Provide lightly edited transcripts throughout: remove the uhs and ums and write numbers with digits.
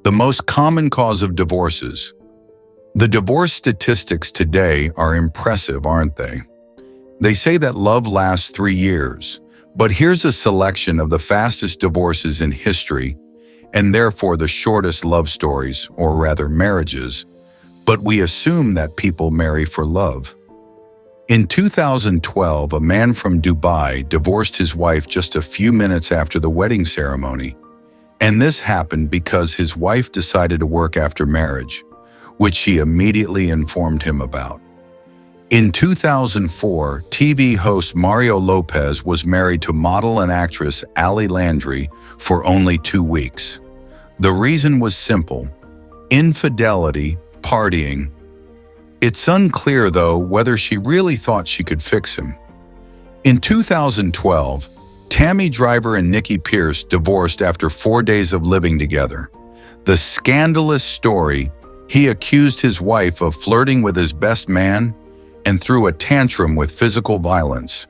The most common cause of divorces. The divorce statistics today are impressive, aren't they? They say that love lasts 3 years, but here's a selection of the fastest divorces in history, and therefore the shortest love stories, or rather marriages, but we assume that people marry for love. In 2012, a man from Dubai divorced his wife just a few minutes after the wedding ceremony. And this happened because his wife decided to work after marriage, which she immediately informed him about. In 2004, TV host Mario Lopez was married to model and actress Ali Landry for only 2 weeks. The reason was simple: infidelity, partying. It's unclear, though, whether she really thought she could fix him. In 2012, Tammy Driver and Nikki Pierce divorced after 4 days of living together. The scandalous story: he accused his wife of flirting with his best man and threw a tantrum with physical violence.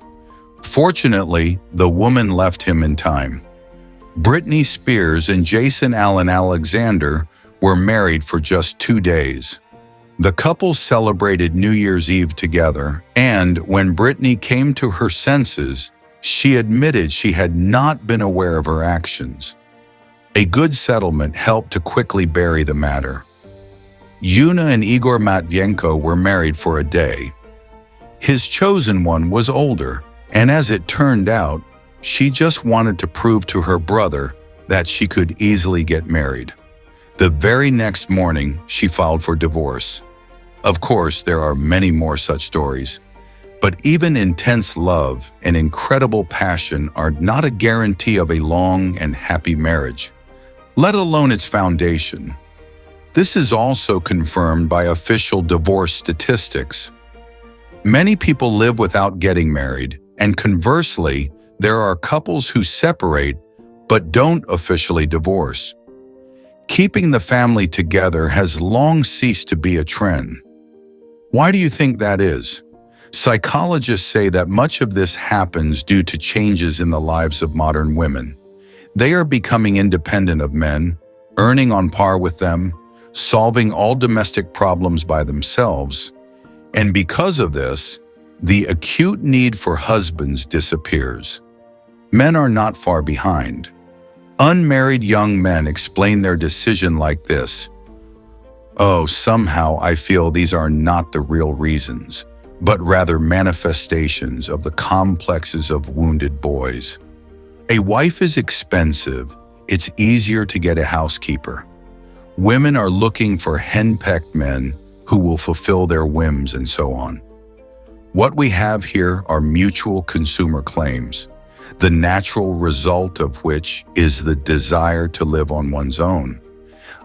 Fortunately, the woman left him in time. Britney Spears and Jason Allen Alexander were married for just 2 days. The couple celebrated New Year's Eve together, and when Britney came to her senses, she admitted she had not been aware of her actions. A good settlement helped to quickly bury the matter. Yuna and Igor Matvienko were married for a day. His chosen one was older, and as it turned out, she just wanted to prove to her brother that she could easily get married. The very next morning, she filed for divorce. Of course, there are many more such stories. But even intense love and incredible passion are not a guarantee of a long and happy marriage, let alone its foundation. This is also confirmed by official divorce statistics. Many people live without getting married, and conversely, there are couples who separate but don't officially divorce. Keeping the family together has long ceased to be a trend. Why do you think that is? Psychologists say that much of this happens due to changes in the lives of modern women. They are becoming independent of men, earning on par with them, solving all domestic problems by themselves, and because of this, the acute need for husbands disappears. Men are not far behind. Unmarried young men explain their decision like this: "Oh, somehow I feel these are not the real reasons, but rather manifestations of the complexes of wounded boys. A wife is expensive. It's easier to get a housekeeper. Women are looking for henpecked men who will fulfill their whims, and so on." What we have here are mutual consumer claims, the natural result of which is the desire to live on one's own.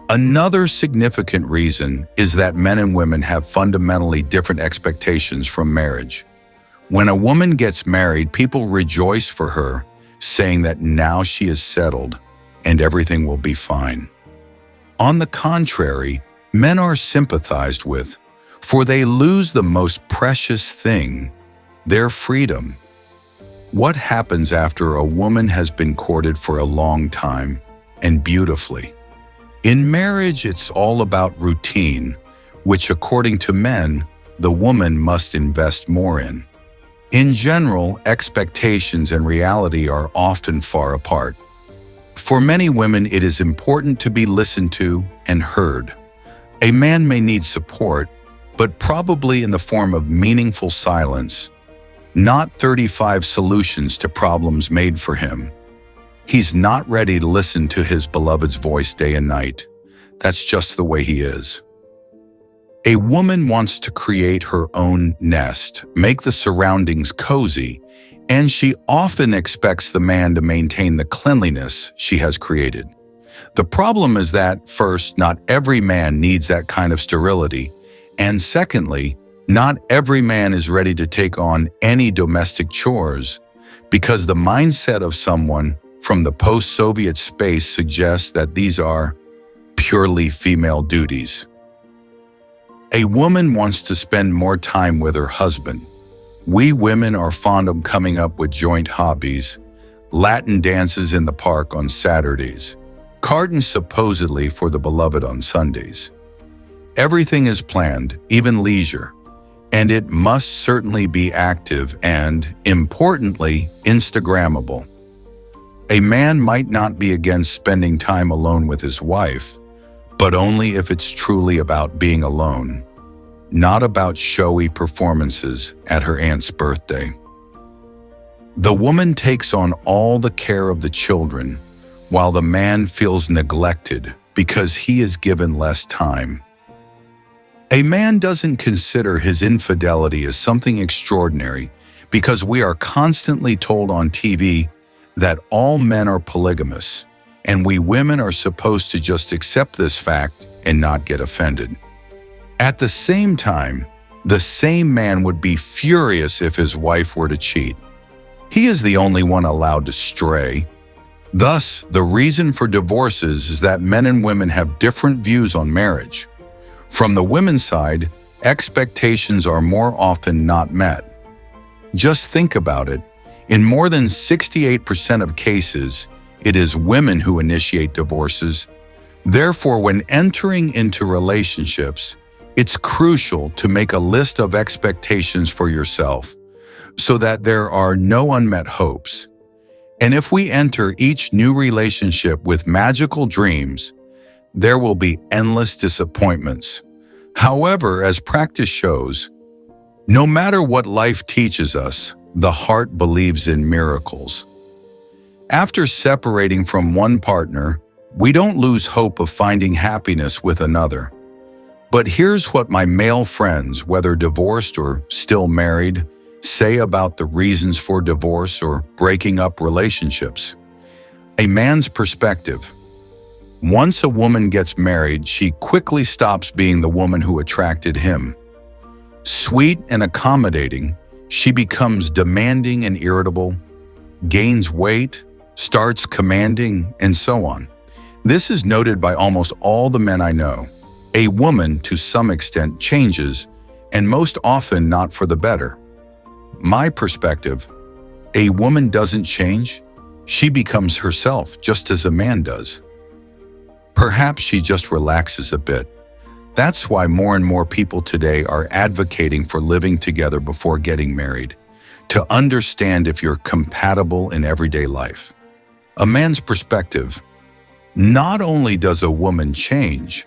Another significant reason is that men and women have fundamentally different expectations from marriage. When a woman gets married, people rejoice for her, saying that now she is settled and everything will be fine. On the contrary, men are sympathized with, for they lose the most precious thing, their freedom. What happens after a woman has been courted for a long time and beautifully? In marriage, it's all about routine, which according to men, the woman must invest more in. In general, expectations and reality are often far apart. For many women, it is important to be listened to and heard. A man may need support, but probably in the form of meaningful silence, not 35 solutions to problems made for him. He's not ready to listen to his beloved's voice day and night. That's just the way he is. A woman wants to create her own nest, make the surroundings cozy, and she often expects the man to maintain the cleanliness she has created. The problem is that, first, not every man needs that kind of sterility, and secondly, not every man is ready to take on any domestic chores, because the mindset of someone from the post-Soviet space suggests that these are purely female duties. A woman wants to spend more time with her husband. We women are fond of coming up with joint hobbies, Latin dances in the park on Saturdays, Carton supposedly for the beloved on Sundays. Everything is planned, even leisure, and it must certainly be active and, importantly, Instagrammable. A man might not be against spending time alone with his wife, but only if it's truly about being alone, not about showy performances at her aunt's birthday. The woman takes on all the care of the children, while the man feels neglected because he is given less time. A man doesn't consider his infidelity as something extraordinary because we are constantly told on TV that all men are polygamous, and we women are supposed to just accept this fact and not get offended. At the same time, the same man would be furious if his wife were to cheat. He is the only one allowed to stray. Thus, the reason for divorces is that men and women have different views on marriage. From the women's side, expectations are more often not met. Just think about it. In more than 68% of cases, it is women who initiate divorces. Therefore, when entering into relationships, it's crucial to make a list of expectations for yourself so that there are no unmet hopes. And if we enter each new relationship with magical dreams, there will be endless disappointments. However, as practice shows, no matter what life teaches us, the heart believes in miracles. After separating from one partner, we don't lose hope of finding happiness with another. But here's what my male friends, whether divorced or still married, say about the reasons for divorce or breaking up relationships. A man's perspective. Once a woman gets married, she quickly stops being the woman who attracted him. Sweet and accommodating, she becomes demanding and irritable, gains weight, starts commanding, and so on. This is noted by almost all the men I know. A woman, to some extent, changes, and most often not for the better. My perspective, a woman doesn't change. She becomes herself, just as a man does. Perhaps she just relaxes a bit. That's why more and more people today are advocating for living together before getting married, to understand if you're compatible in everyday life. A man's perspective, not only does a woman change,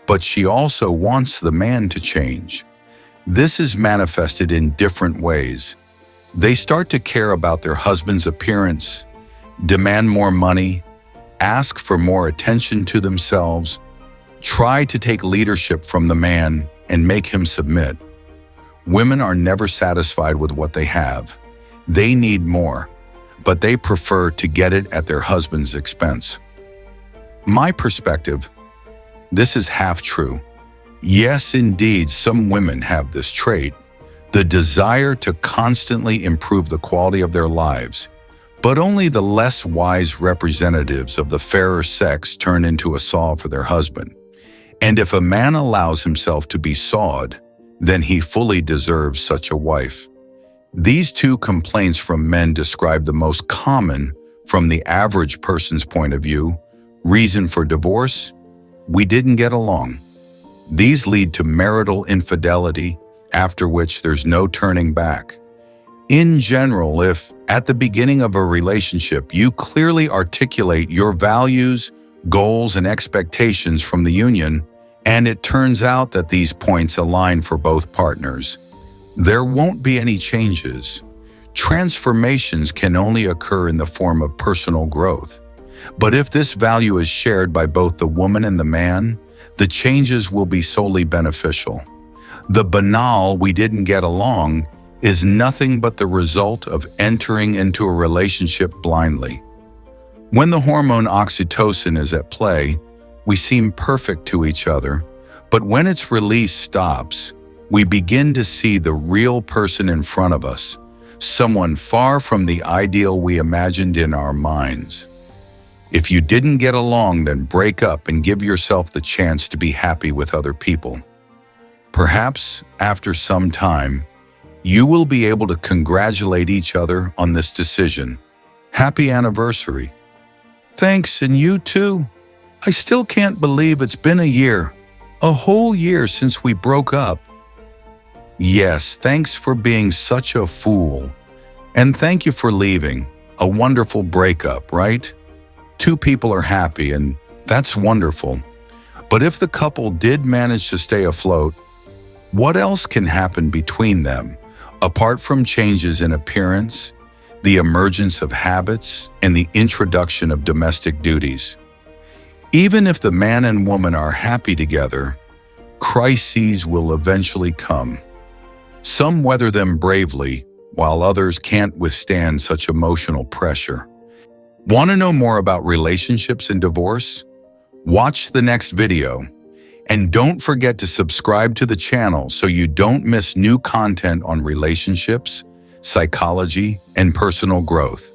but she also wants the man to change. This is manifested in different ways. They start to care about their husband's appearance, demand more money, ask for more attention to themselves, try to take leadership from the man and make him submit. Women are never satisfied with what they have. They need more, but they prefer to get it at their husband's expense. My perspective, this is half true. Yes, indeed, some women have this trait, the desire to constantly improve the quality of their lives, but only the less wise representatives of the fairer sex turn into a saw for their husband. And if a man allows himself to be sawed, then he fully deserves such a wife. These two complaints from men describe the most common, from the average person's point of view, reason for divorce: we didn't get along. These lead to marital infidelity, after which there's no turning back. In general, if at the beginning of a relationship you clearly articulate your values, goals, and expectations from the union, and it turns out that these points align for both partners, there won't be any changes. Transformations can only occur in the form of personal growth. But if this value is shared by both the woman and the man, the changes will be solely beneficial. The banal "we didn't get along" is nothing but the result of entering into a relationship blindly. When the hormone oxytocin is at play, we seem perfect to each other, but when its release stops, we begin to see the real person in front of us, someone far from the ideal we imagined in our minds. If you didn't get along, then break up and give yourself the chance to be happy with other people. Perhaps, after some time, you will be able to congratulate each other on this decision. Happy anniversary. Thanks, and you too. I still can't believe it's been a year. A whole year since we broke up. Yes, thanks for being such a fool. And thank you for leaving. A wonderful breakup, right? Two people are happy, and that's wonderful. But if the couple did manage to stay afloat, what else can happen between them, apart from changes in appearance, the emergence of habits, and the introduction of domestic duties? Even if the man and woman are happy together, crises will eventually come. Some weather them bravely, while others can't withstand such emotional pressure. Want to know more about relationships and divorce? Watch the next video. And don't forget to subscribe to the channel so you don't miss new content on relationships, psychology, and personal growth.